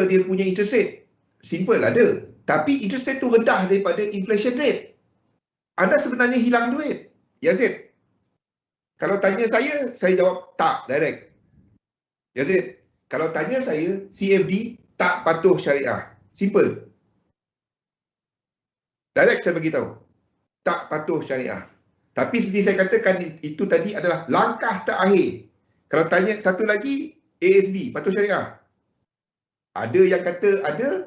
Speaker 1: dia punya interest rate. Simple ada. Tapi interest rate tu rendah daripada inflation rate. Anda sebenarnya hilang duit. Yazid. Kalau tanya saya jawab tak direct. Yazid. Kalau tanya saya, CFD tak patuh syariah. Simple. Direct saya beritahu. Tak patuh syariah. Tapi seperti saya katakan itu tadi adalah langkah terakhir. Kalau tanya satu lagi, ASB, patuh syariah. Ada yang kata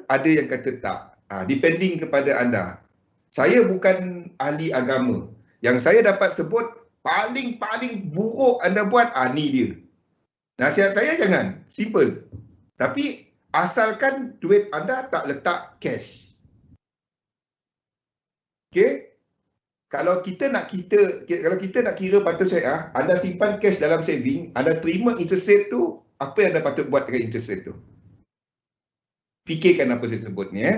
Speaker 1: ada yang kata tak. Depending kepada anda. Saya bukan ahli agama. Yang saya dapat sebut, paling buruk anda buat, ni dia. Nasihat saya jangan. Simple. Tapi asalkan duit anda tak letak cash. Okey? Kalau kita nak kira patuh syariah, anda simpan cash dalam saving, anda terima interest rate tu, apa yang anda patut buat dengan interest rate tu? Fikirkan apa saya sebut ni.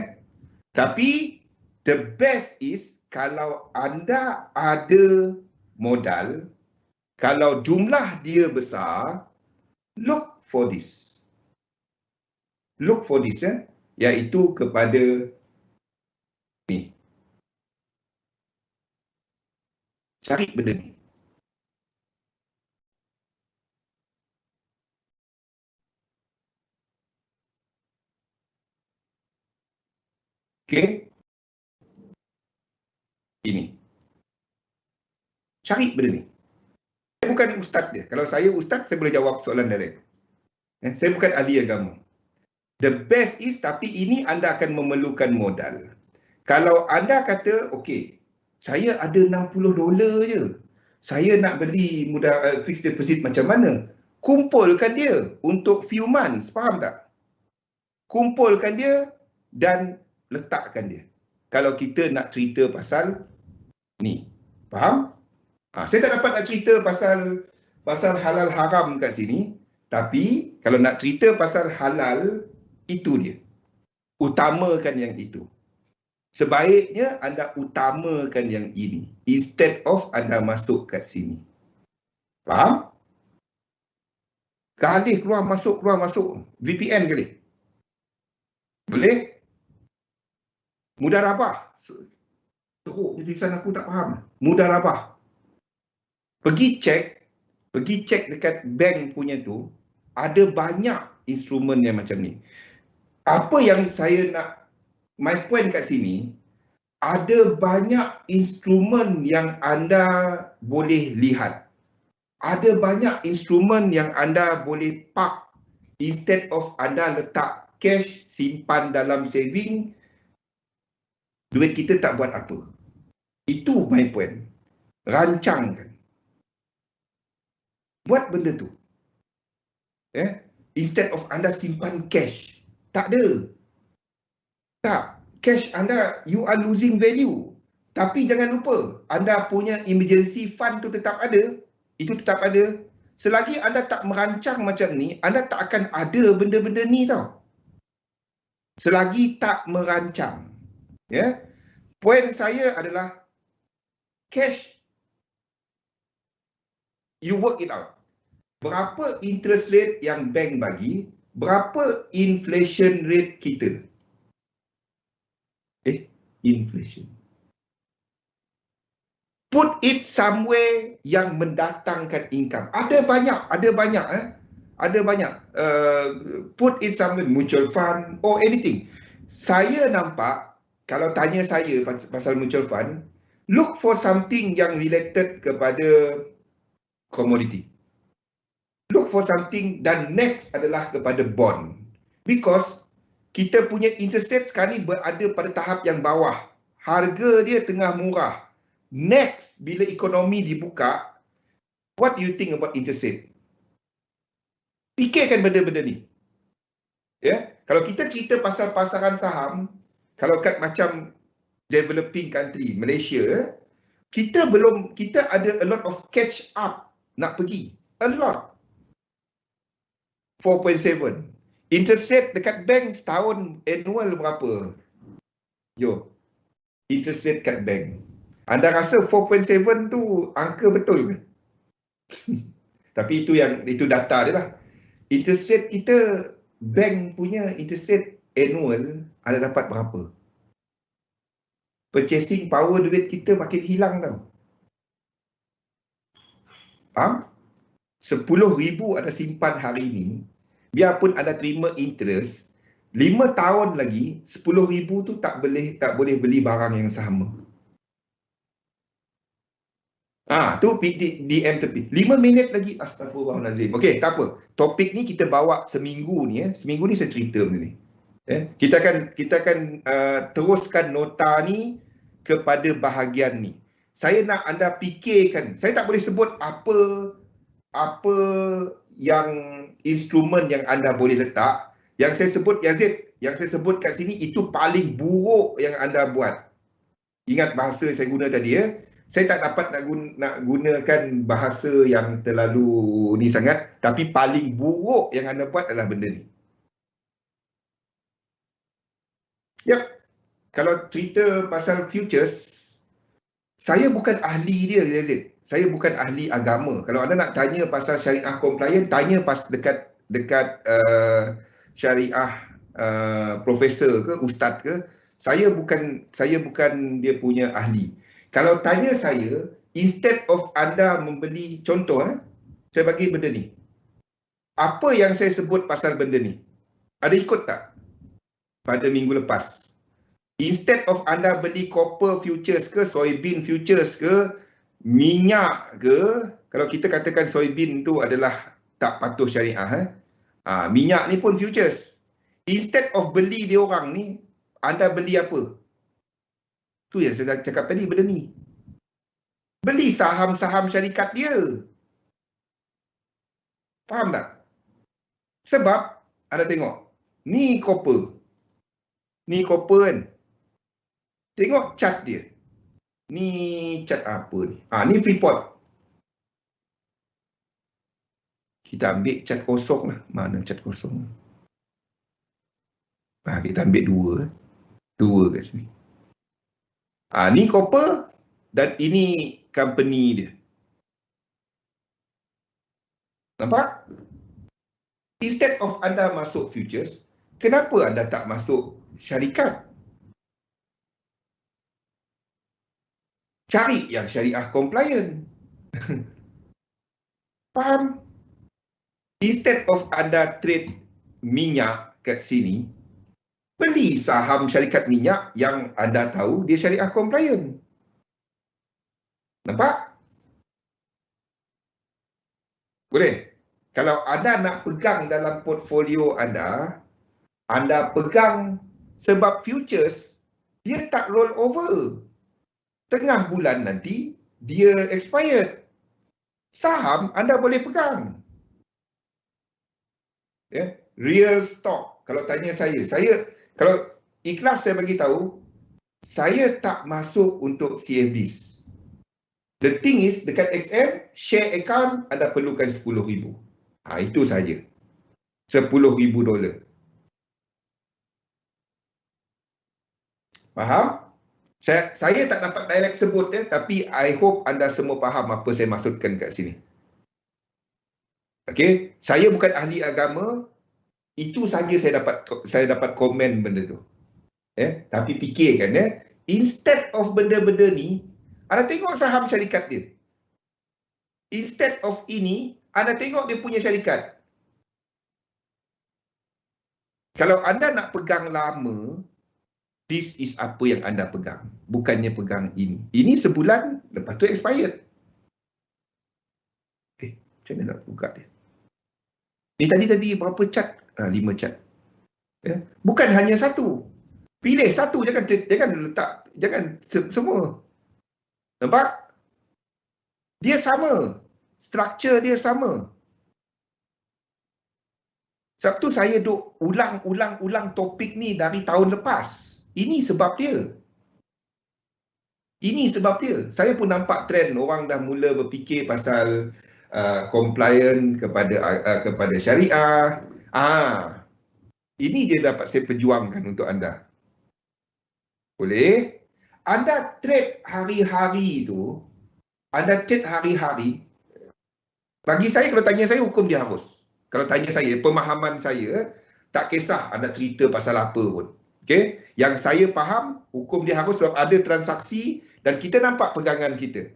Speaker 1: Tapi the best is kalau anda ada modal, kalau jumlah dia besar, look for this. Look for this, iaitu kepada ni. Cari benda ni. Okey? Ini. Cari benda ni. Saya bukan ustaz dia. Kalau saya ustaz, saya boleh jawab soalan direct. Saya bukan ahli agama. The best is, tapi ini anda akan memerlukan modal. Kalau anda kata, okey, saya ada $60 je. Saya nak beli fixed deposit macam mana? Kumpulkan dia untuk few months. Faham tak? Kumpulkan dia dan letakkan dia. Kalau kita nak cerita pasal ni. Faham? Saya tak dapat nak cerita pasal halal haram kat sini. Tapi kalau nak cerita pasal halal, itu dia. Utamakan yang itu. Sebaiknya anda utamakan yang ini instead of anda masuk kat sini. Faham? Kali keluar masuk. VPN kali. Boleh? Mudarabah. Teruk tulisan aku tak faham. Mudarabah. Pergi cek dekat bank punya tu, ada banyak instrumen yang macam ni. Apa yang saya nak, my point kat sini, ada banyak instrumen yang anda boleh lihat. Ada banyak instrumen yang anda boleh park instead of anda letak cash, simpan dalam saving, duit kita tak buat apa. Itu my point. Rancangkan. Buat benda tu. Instead of anda simpan cash. Tak ada. Tak. Cash anda, you are losing value. Tapi jangan lupa, anda punya emergency fund tu tetap ada. Itu tetap ada. Selagi anda tak merancang macam ni, anda tak akan ada benda-benda ni tau. Selagi tak merancang. Poin saya adalah, cash, you work it out. Berapa interest rate yang bank bagi, berapa inflation rate kita? Inflation. Put it somewhere yang mendatangkan income. Ada banyak. Put it somewhere, mutual fund or anything. Saya nampak, kalau tanya saya pasal mutual fund, look for something yang related kepada commodity. Look for something, dan next adalah kepada bond. Because kita punya interest rate sekarang ni berada pada tahap yang bawah. Harga dia tengah murah. Next, bila ekonomi dibuka, what do you think about interest rate? Fikirkan benda-benda ni. Kalau kita cerita pasal pasaran saham, kalau kat macam developing country, Malaysia, kita ada a lot of catch up nak pergi. A lot. 4.7. Interest rate dekat bank setahun annual berapa? Yo, interest rate kat bank. Anda rasa 4.7 tu angka betul ke? Tapi itu data dia lah. Interest rate kita, bank punya interest rate annual anda dapat berapa? Purchasing power duit kita makin hilang tau. Faham? 10,000 anda simpan hari ni, biarpun anda terima interest, 5 tahun lagi 10,000 tu tak boleh beli barang yang sama. Tu DM tepi. 5 minit lagi. Astagfirullahalazim. Okey, tak apa. Topik ni kita bawa seminggu ni. Seminggu ni saya cerita benda ni. Kita akan teruskan nota ni kepada bahagian ni. Saya nak anda fikirkan. Saya tak boleh sebut apa yang instrumen yang anda boleh letak. Yang saya sebut, Yazid, yang saya sebut kat sini, itu paling buruk yang anda buat. Ingat bahasa saya guna tadi ya. Saya tak dapat nak gunakan bahasa yang terlalu ni sangat. Tapi paling buruk yang anda buat adalah benda ni. Yap. Kalau cerita pasal futures, saya bukan ahli dia, Yazid. Saya bukan ahli agama. Kalau anda nak tanya pasal syariah compliant, tanya dekat syariah profesor ke, ustaz ke. Saya bukan dia punya ahli. Kalau tanya saya, instead of anda membeli, contoh, saya bagi benda ni. Apa yang saya sebut pasal benda ni? Ada ikut tak? Pada minggu lepas. Instead of anda beli copper futures ke, soybean futures ke, minyak ke, kalau kita katakan soybean tu adalah tak patuh syariah, minyak ni pun futures. Instead of beli dia orang ni, anda beli apa? Tu yang saya cakap tadi, benda ni. Beli saham-saham syarikat dia. Faham tak? Sebab, anda tengok, ni copper. Ni copper kan? Tengok chart dia. Ni chart apa ni? Ni Freeport. Kita ambil chart kosong lah. Mana chart kosong? Kita ambil dua. Dua kat sini. Ni copper dan ini company dia. Nampak? Instead of anda masuk futures, kenapa anda tak masuk syarikat? Cari yang syariah compliant. Faham? Instead of anda trade minyak kat sini, beli saham syarikat minyak yang anda tahu dia syariah compliant. Nampak? Boleh? Kalau anda nak pegang dalam portfolio anda pegang sebab futures, dia tak roll over. Tengah bulan nanti, dia expired. Saham anda boleh pegang. Real stock. Kalau tanya saya, kalau ikhlas saya bagi tahu, saya tak masuk untuk CFDs. The thing is, dekat XM, share account anda perlukan 10,000. Itu saja. $10,000. Faham? Saya tak dapat direct sebut tapi I hope anda semua faham apa saya maksudkan kat sini. Okey, saya bukan ahli agama, itu saja saya dapat komen benda tu. Tapi fikirkan instead of benda-benda ni, anda tengok saham syarikat dia. Instead of ini, anda tengok dia punya syarikat. Kalau anda nak pegang lama, this is apa yang anda pegang. Bukannya pegang ini. Ini sebulan, lepas tu expired. Macam mana nak buka dia? Ni tadi berapa chart? 5 chart. Bukan hanya satu. Pilih satu, jangan letak, jangan semua. Nampak? Dia sama. Struktur dia sama. Sebab tu saya duk ulang topik ni dari tahun lepas. Ini sebab dia. Ini sebab dia. Saya pun nampak trend orang dah mula berfikir pasal compliant kepada syariah. Ini je dapat saya perjuangkan untuk anda. Boleh? Anda trade hari-hari tu, anda trade hari-hari, bagi saya, kalau tanya saya, hukum dia harus. Kalau tanya saya, pemahaman saya, tak kisah anda cerita pasal apa pun. Okay? Yang saya faham, hukum dia harus sebab ada transaksi dan kita nampak pegangan kita.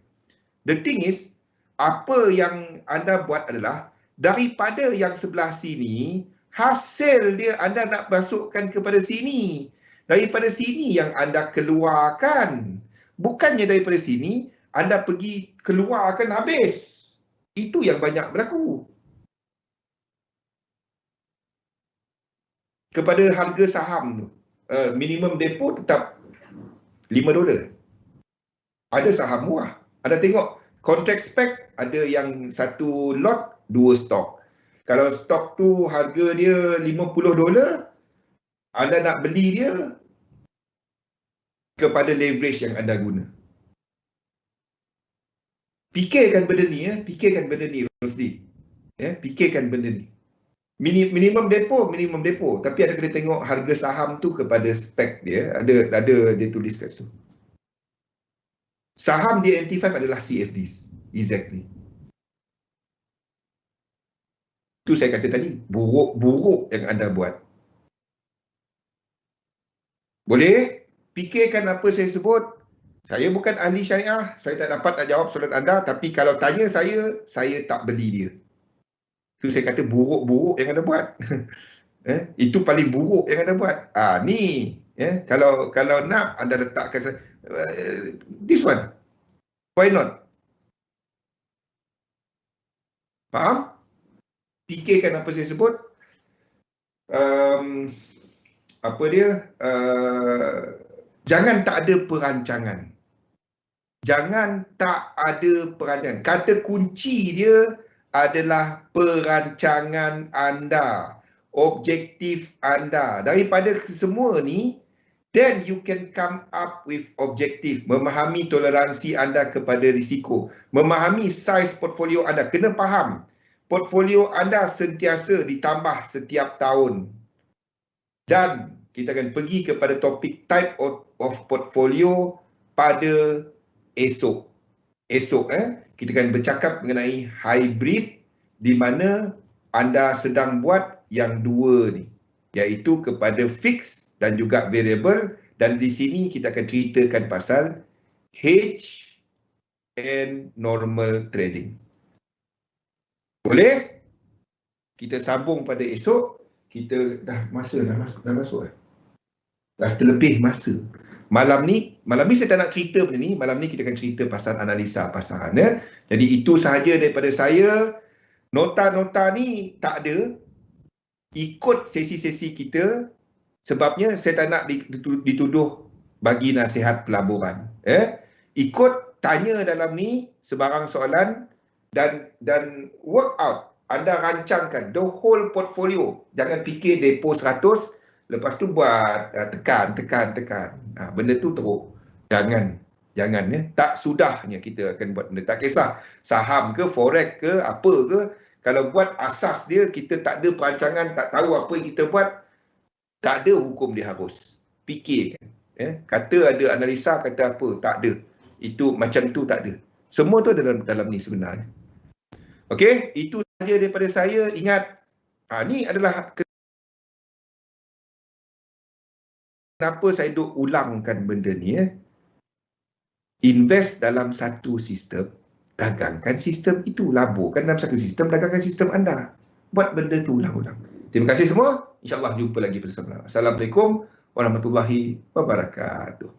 Speaker 1: The thing is, apa yang anda buat adalah, daripada yang sebelah sini, hasil dia anda nak masukkan kepada sini. Daripada sini yang anda keluarkan. Bukannya daripada sini, anda pergi keluarkan habis. Itu yang banyak berlaku. Kepada harga saham tu, minimum depo tetap $5. Ada saham murah. Anda tengok contract spec, ada yang satu lot, 2 stok. Kalau stok tu harga dia $50, anda nak beli dia kepada leverage yang anda guna. Fikirkan benda ni, fikirkan benda ni, Rosli. Fikirkan benda ni. Minimum depo, tapi ada kena tengok harga saham tu kepada spek dia, ada dia tulis kat situ. Saham di MT5 adalah CFDs, exactly. Tu saya kata tadi, buruk yang anda buat. Boleh? Fikirkan apa saya sebut. Saya bukan ahli syariah, saya tak dapat nak jawab soalan anda, tapi kalau tanya saya tak beli dia. Tu saya kata buruk-buruk yang anda buat. Itu paling buruk yang anda buat. Ni, kalau nak anda letakkan this one. Why not? Faham? Fikirkan apa saya sebut. Apa dia? Jangan tak ada perancangan. Jangan tak ada perancangan. Kata kunci dia adalah perancangan anda, objektif anda. Daripada semua ni, then you can come up with objektif. Memahami toleransi anda kepada risiko. Memahami size portfolio anda. Kena faham, portfolio anda sentiasa ditambah setiap tahun. Dan kita akan pergi kepada topik type of portfolio pada esok. Kita akan bercakap mengenai hybrid, di mana anda sedang buat yang dua ni, iaitu kepada fix dan juga variable. Dan di sini kita akan ceritakan pasal hedge and normal trading. Boleh? Kita sambung pada esok. Kita dah masuk. Dah terlebih masa. Malam ni saya tak nak cerita benda ni. Malam ni kita akan cerita pasal analisa pasaran. Jadi itu sahaja daripada saya. Nota-nota ni tak ada. Ikut sesi-sesi kita. Sebabnya saya tak nak dituduh bagi nasihat pelaburan. Ikut, tanya dalam ni sebarang soalan dan work out. Anda rancangkan the whole portfolio. Jangan fikir depo 100, lepas tu buat tekan. Benda tu teruk. Jangan tak sudahnya kita akan buat benda. Tak kisah saham ke, forex ke, apa ke. Kalau buat asas dia, kita tak ada perancangan, tak tahu apa yang kita buat, tak ada hukum dia harus. Fikirkan. Kata ada analisa, kata apa, tak ada. Itu macam tu tak ada. Semua tu dalam ni sebenarnya. Okey, itu saja daripada saya. Ingat, ni adalah kenapa saya duk ulangkan benda ni. Invest dalam satu sistem, dagangkan sistem itu. Laburkan dalam satu sistem, dagangkan sistem anda. Buat benda tu ulang-ulang. Terima kasih semua. InsyaAllah jumpa lagi bersama. Assalamualaikum warahmatullahi wabarakatuh.